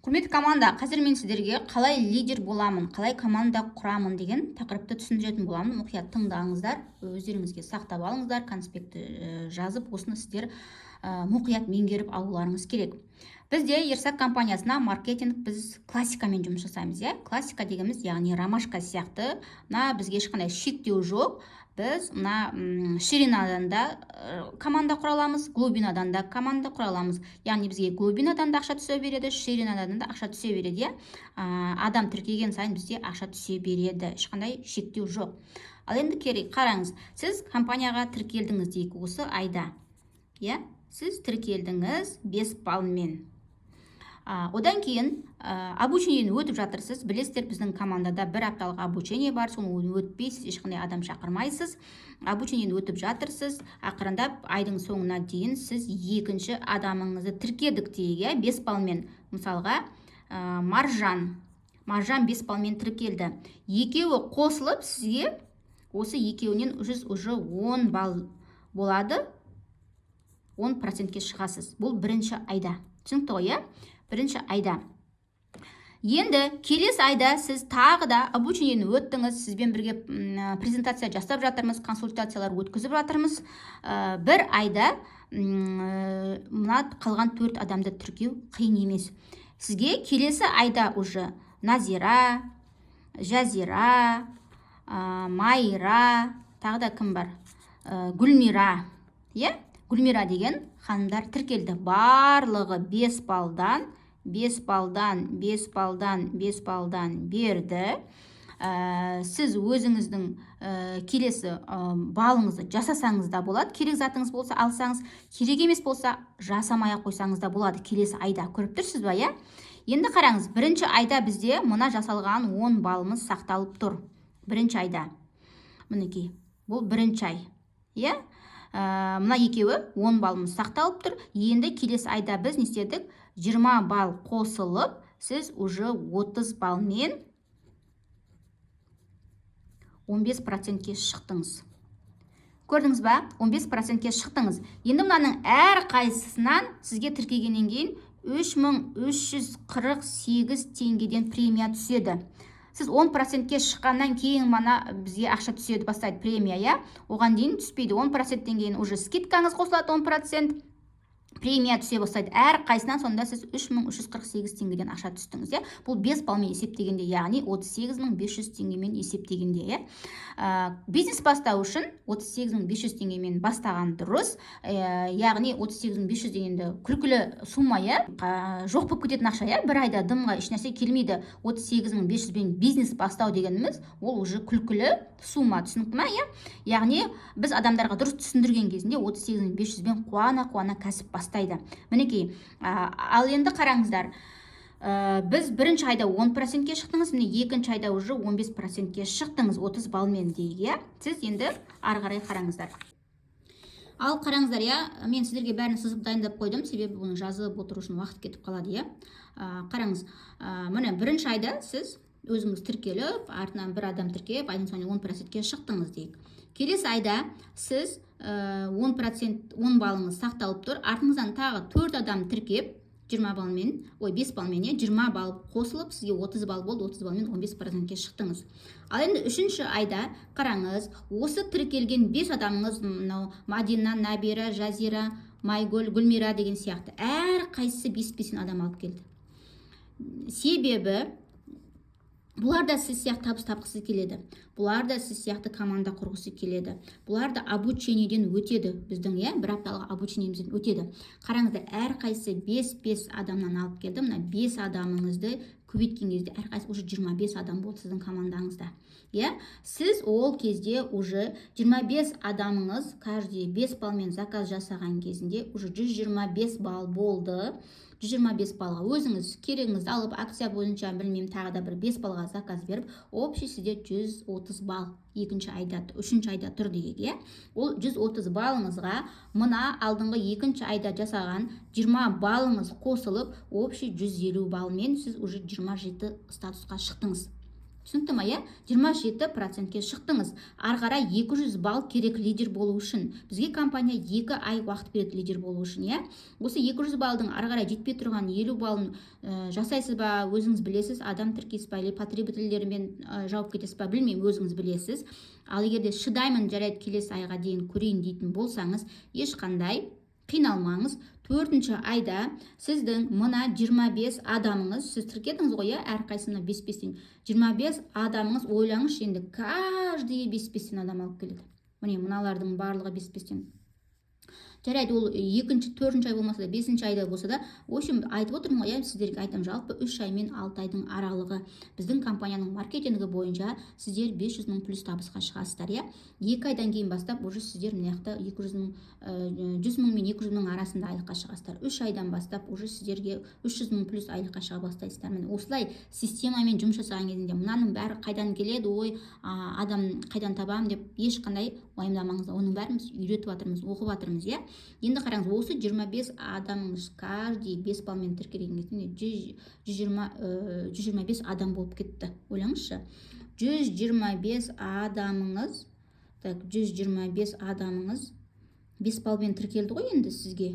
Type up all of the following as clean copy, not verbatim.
Құрметті команда, қазір мен сіздерге қалай лидер боламын, қалай команда құрамын деген тақырыпты түсіндіретін боламын. Мұқият тыңдаңыздар, өздеріңізге сақтап алыңыздар, конспектті жазып, осыны сіздер мұқият меңгеріп алуларыңыз керек. Бізде Ерсак компаниясына маркетинг біз классикамен жұмыс жасаймыз. Классика дегеніміз, яғни ромашка сияқты, бізге ешқандай шектеу жоқ. Біз ширинадан да команда құра аламыз, глубинадан да команда құра аламыз. Яғни бізге глубинадан да ақша түсе береді, ширинадан да ақша түсе береді. Адам тіркеген сайын бізде ақша түсе береді. Ешқандай шектеу жоқ. Ал енді қараңыз, сіз компанияға тіркелдіңіз дейік осы айда. Сіз тіркелдіңіз 5 балмен. Одан кейін обучениені өтіп жатырсыз. Білесіздер, біздің командада 1 апталық обучение бар, соны өтпейсіз, ешқандай адам шақырмайсыз. Обучениені өтіп жатырсыз. Ақырындап айдың соңына дейін сіз екінші адамыңызды тіркедік дейік, 5 балмен. Мысалға, Маржан 5 балмен тіркелді. Екеуі қосылып сізге осы екеуінен уже 10 бал болады. 10%-ке шығасыз. Бұл бірінші айда. Түсінікті ғой, бірінші айда. Енді келесі айда сіз тағы да обучениені өттіңіз, сізбен бірге презентация жасап жатырмыз, консультациялар өткізіп жатырмыз. Бір айда мына қалған 4 адамды тіркеу қиын емес. Сізге келесі айда уже Назира, Жазира, Майра, тағы да кім бар? Гүлмира. Гүлмира деген ханымдар тіркелді. Барлығы 5 балдан берді. Сіз өзіңіздің келесі балыңызды жасасаңыз да болады. Керек затыңыз болса алсаңыз, керек емес болса жасамай қойсаңыз да болады. Келесі айда көріп тұрсыз ба? Енді қараңыз, бірінші айда бізде мына жасалған 10 балымыз сақталып тұр. Бірінші айда. Мінекей, бұл бірінші ай. Мына екеуі 10 балымыз сақталып тұр. Енді келесі айда біз не істедік? 20 бал қосылып, сіз уже 30 балмен 15%-ке шықтыңыз. Көрдіңіз ба? 15%-ке шықтыңыз. Енді мынаның әр қайсысынан сізге тіркегеннен кейін 3348 теңгеден премия түседі. Сіз 10%-ке шыққаннан кейін бізге ақша түседі, бастайды премия, оған дейін түспейді. 10%-тен кейін уже скидкаңыз қосылады, 10% премия түсе бастайды. Әр қайсынан сонда сіз 3348 теңгеден ақша түстіңіз. Бұл 5 балмен есептегенде, яғни 38500 теңгемен есептегенде. Бизнес бастау үшін 38500 теңгемен бастаған дұрыс. Яғни 38500 дегенде күлкілі сумма, жоқ болып кететін ақша, бір айда дымға ешнәрсе келмейді. 38500 бен бизнес бастау дегеніміз, ол уже күлкілі сумма, түсінікті ма? Яғни біз адамдарға дұрыс түсіндірген кезінде 38500 бен қуана кәсіп бастайды. Мінекей, ал енді қараңыздар, біз бірінші айда 10%-ке шықтыңыз, екінші айда уже 15%-ке шықтыңыз, 30 балмен дейік. Сіз енді ары қарай қараңыздар. Ал қараңыздар, мен сіздерге бәрін сызып дайындап қойдым, себебі бұны жазып отыру үшін уақыт кетіп қалады. Қараңыз, міне бірінші айда сіз өзіңіз тіркеліп, артынан бір адам тіркеп, айдың соңында 10%-ке шықтыңыз дейік. Келесі айда сіз 10% 10 балыңыз сақталып тұр, артыңыздан тағы 4 адам тіркеп, 5 балмен, 20 бал қосылып, сізге 30 бал болды, 30 балмен 15%-ке шықтыңыз. Ал енді үшінші айда қараңыз, осы тіркелген 5 адамыңыз, Мадина, Набира, Жазира, Майгүл, Гүлмира деген сияқты, әр қайсысы 5 адам алып келді. Себебі бұлар да сіз сияқты табыс тапқысы келеді. Бұлар да сіз сияқты команда құрғысы келеді. Бұлар да обучениеден өтеді. Біздің бір апталық обучениемізден өтеді. Қараңыздар, әр қайсы 5 адамнан алып келді. Мына 5 адамыңызды көбейткен кезде әр қайсы уже 25 адам болды сіздің командаңызда. Сіз ол кезде уже 25 адамыңыз каждый 5 балмен заказ жасаған кезінде уже 125 бал болды. 125 балға өзіңіз керегіңізді алып, акция бойынша білмеймін тағы да бір 5 балға заказ беріп, общий сізде 130 бал үшінші айда тұр дейік. Ол 130 балыңызға мына алдыңғы екінші айда жасаған 20 балыңыз қосылып, общий 150 балмен сіз уже 27 статусқа шықтыңыз. түсінікті ма, иә? 27%-ке шықтыңыз. Ары қарай 200 балл керек лидер болу үшін. Бізге компания 2 ай уақыт береді лидер болу үшін, иә? Осы 200 баллдың ары қарай жетпей тұрған 50 баллын жасайсыз ба, өзіңіз білесіз, адам тіркейсіз ба, или потребительдермен жауап кетесіз ба, білмеймін, өзіңіз білесіз. Ал егер де шыдаймын, жарайды, келесі айға дейін көрейін дейтін болсаңыз, ешқандай қиналмаңыз. 4-ші айда сіздің мына 25 адамыңыз, сіз тіркедіңіз ғой, әрқайсысына 5-5-тен 25 адамыңыз, ойлаңыз енді, каждый 5-5-тен адам алып келеді. Міне мыналардың барлығы 5-5-тен. Жарайды, ол 2-ші, 4-ші ай болмаса да 5-ші айда болса да, в общем, айтып отырмын ғой, сіздерге айтам, жалпы 3 ай мен 6 айдың аралығы. Біздің компанияның маркетингі бойынша сіздер 500 мың плюс табысқа шығасыздар, иә? 2 айдан кейін бастап уже сіздер мына жақта 100 мың мен 200 мың арасында айлыққа шығасыздар. 3 айдан бастап уже сіздерге 300 мың плюс айлыққа шыға бастайсыздар. Міне осылай системамен жұмыс жасаған кезінде мынаның бәрі қайдан келеді, ой, адам қайдан табамын деп ешқандай уайымдамаңыз. Оның бәрін біз үйретіп жатырмыз, оқып жатырмыз, иә? Енді қараңыз, осы 25 адамыңыз каждый 5 балмен тіркелген кезде 125 адам болып кетті. Ойлаңызшы, 125 адамыңыз, так, 125 адамыңыз 5 балмен тіркелді ғой енді сізге.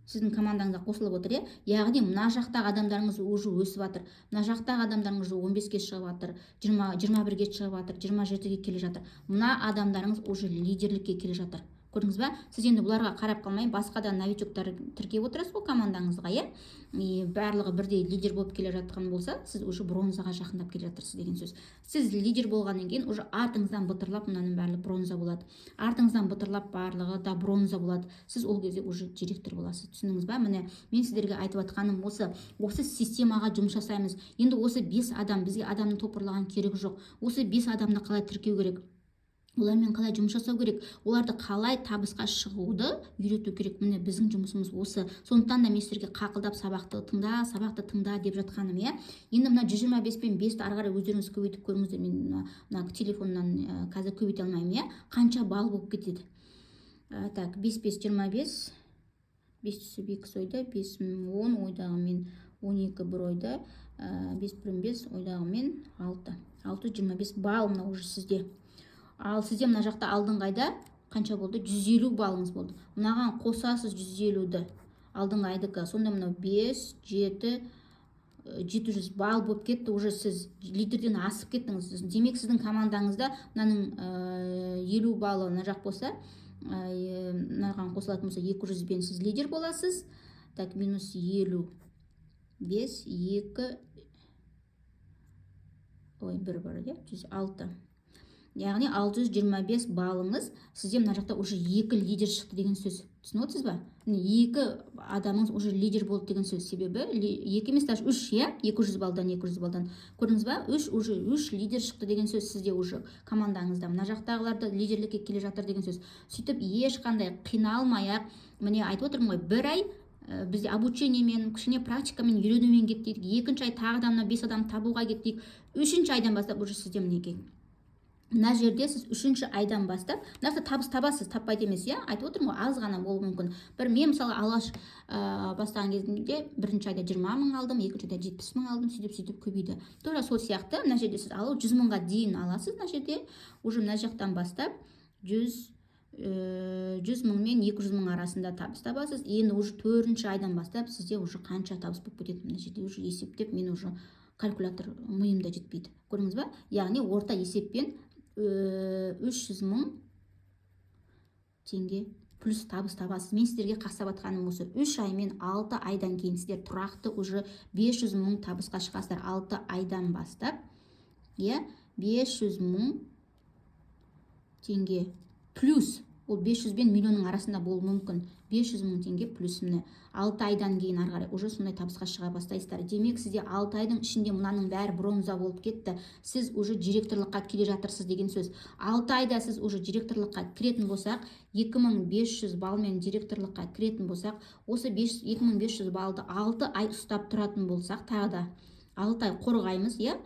Сіздің командаңызға қосылып отыр, иә? Яғни мына жақтағы адамдарыңыз уже өсіп жатыр. Мына жақтағы адамдарыңыз 15-ке шығып жатыр, 21-ге шығып жатыр, 27-ге келе жатыр. Мына адамдарыңыз уже лидерлікке келе жатыр. Көрдіңіз ба? Сіз енді бұларға қарап қалмай, басқа да новичоктар тіркеп отырасыз ғой командаңызға, иә? Барлығы бірдей лидер болып келе жатқан болса, сіз уже бронзаға жақындап келе жатырсыз деген сөз. Сіз лидер болғаннан кейін уже артыңыздан бытырлап мынаның барлығы бронза болады. Артыңыздан бытырлап барлығы да бронза болады. Сіз ол кезде уже директор боласыз. Түсіндіңіз ба? Міне мен сіздерге айтып жатқаным осы системаға жұмыс жасаймыз. Енді осы 5 адам, бізге адамның топырлаған керек жоқ. Осы 5 адамды қалай тіркеу керек? Олармен қалай жұмыс жасау керек, оларды қалай табысқа шығуды үйрету керек. Міне біздің жұмысымыз осы. Сондықтан да мен сіздерге қақылдап сабақты тыңда деп жатқаным, иә? Енді мына 125 пен 5-ті ары қарай өздеріңіз көбейтіп көріңіздер. Мен мына телефоннан қазір көбейте алмаймын, иә? Қанша балл болып кетеді? Так, 5-5-25, 5 түсіп 2 ойда, 5 10 ойдағы мен 12 бір ойда, 5 5 ойдағы мен 6. 625 балл мына уже сізде. Ал сізде мына жақта алдыңғы айда қанша болды? 150 балыңыз болды. Мынаған қосасыз 150-ді. Алдыңғы айдікі. Сонда мынау 5, 7, 700 балл болып кетті. Уже сіз лидерден асып кеттіңіз. Демек сіздің командаңызда мынаның 50 баллы мына жақ болса, мынаған қосылатын болса 200 бен сіз лидер боласыз. Так, минус 50, 5, 2, ой, бір бар, 106. Яғни 625 балыңыз сізде мына жақта уже 2 лидер шықты деген сөз. Түсініп отырсыз ба? 2 адамыңыз уже лидер болды деген сөз. Себебі 2 емес, даже 3, иә? 200 балдан, 200 балдан. Көрдіңіз ба? 3 лидер шықты деген сөз сізде уже командаңызда. Мына жақтағыларды лидерлікке келе жатыр деген сөз. Сөйтіп ешқандай қиналмай-ақ, міне айтып отырмын ғой, 1 ай бізде обучениемен, кішкене практикамен, үйренумен кеттік. 2-ші ай тағы да 5 адам табуға кеттік. 3-ші айдан бастап уже сізде мінекей. Мына жерде сіз 3-ші айдан бастап, мына табыс табасыз, таппайды емес, иә? Айтып отырмын ғой, аз ғана болуы мүмкін. Мен мысалы алғаш бастаған кезімде 1-ші айда 20 мың алдым, 2-ші айда 70 мың алдым, сөйтіп көбейді. Тура сол сияқты, мына жерде сіз алу 100 мыңға дейін аласыз, мына жерде уже мына жақтан бастап 100 мың мен 200 мың арасында табыс табасыз. Енді уже 4-ші айдан бастап сізде уже қанша табыс болып кетеді, мына жерде уже есептеп, мен уже калькулятор миымда жетпейді. Көрдіңіз ба? Яғни орта есеппен 300 мың теңге плюс табыс табасыз. Мен сіздерге қастап атқаным осы. 3 ай мен 6 айдан кейін сіздер тұрақты уже 500 мың табысқа шығасыздар. 6 айдан бастап, 500 мың теңге плюс, ол 500 бен миллионның арасында болуы мүмкін. 500 мың теңге плюс міне 6 айдан кейін ары қарай уже сондай табысқа шыға бастайсыздар. Демек сізде 6 айдың ішінде мынаның бәрі бронза болып кетті. Сіз уже директорлыққа келе жатырсыз деген сөз. 6 айда сіз уже директорлыққа кіретін болсақ, 2500 балмен директорлыққа кіретін болсақ, осы 2500 балды 6 ай ұстап тұратын болсақ, тағы да 6 ай қорғаймыз, иә?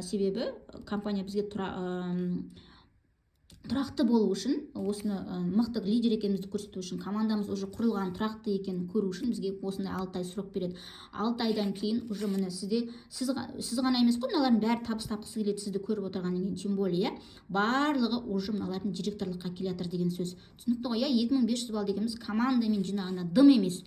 Себебі компания бізге тұрақты болу үшін, осыны мықты лидер екенімізді көрсету үшін, командамыз уже құрылған, тұрақты екенін көру үшін бізге осындай 6 ай срок береді. 6 айдан кейін уже міне сіз ғана емес қой, мыналардың бәрі табыс тапқысы келеді, сізді көріп отырғаннан кейін, тем более барлығы уже мыналардың директорлыққа келе жатыр деген сөз. Түсінікті ғой, 2500 балл дегеніміз командамен жинағанда дым емес.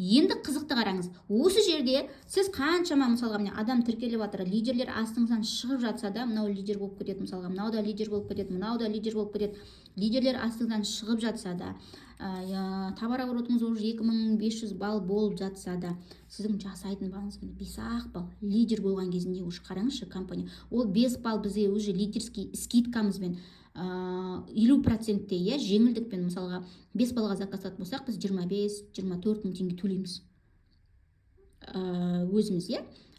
Енді қызықты қараңыз, осы жерде сіз қаншама мысалға міне адам тіркеліп жатыр, лидерлер астыңыздан шығып жатса да, мынау лидер болып кетеді, мысалға мынау да лидер болып кетеді, мынау да лидер болып кетеді. Лидерлер астыңыздан шығып жатса да, товарооборотыңыз уже 2500 балл болып жатса да, сіздің жасайтын балыңыз 5-ақ балл. Лидер болған кезінде уже қараңызшы, компания ол 5 балл бізге уже лидерский скидкамызбен 50%-те жеңілдікпен, мысалға 5 балға заказ алатын болсақ, біз 25-24 мың теңге төлейміз өзіміз,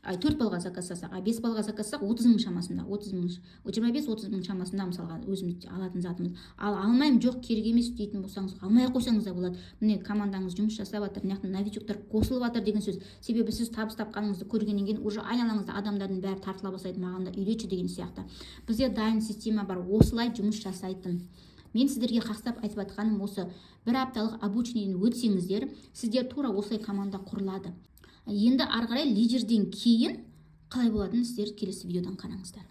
4 балға заказ алсақ, 5 балға заказ алсақ 30 мың шамасында, 25-30 мың шамасында мысалға өзіміз алатын затымыз. Ал алмайым, жоқ, керек емес дейтін болсаңыз, алмай қойсаңыз да болады. Міне командаңыз жұмыс жасап жатыр, мына новичоктар қосылып жатыр деген сөз. Себебі сіз табыс тапқаныңызды көргеннен кейін уже айналаңызда адамдардың бәрі тартыла бастайды, маған да үйретші деген сияқты. Бізде дайын система бар, осылай жұмыс жасайтын. Мен сіздерге қақсап айтып жатқаным осы, бір апталық обучениеден өтсеңіздер, сіздер тура осылай команда құрылады. Енді ары қарай лидерден кейін қалай болатынын сіздер келесі видеодан қараңыздар.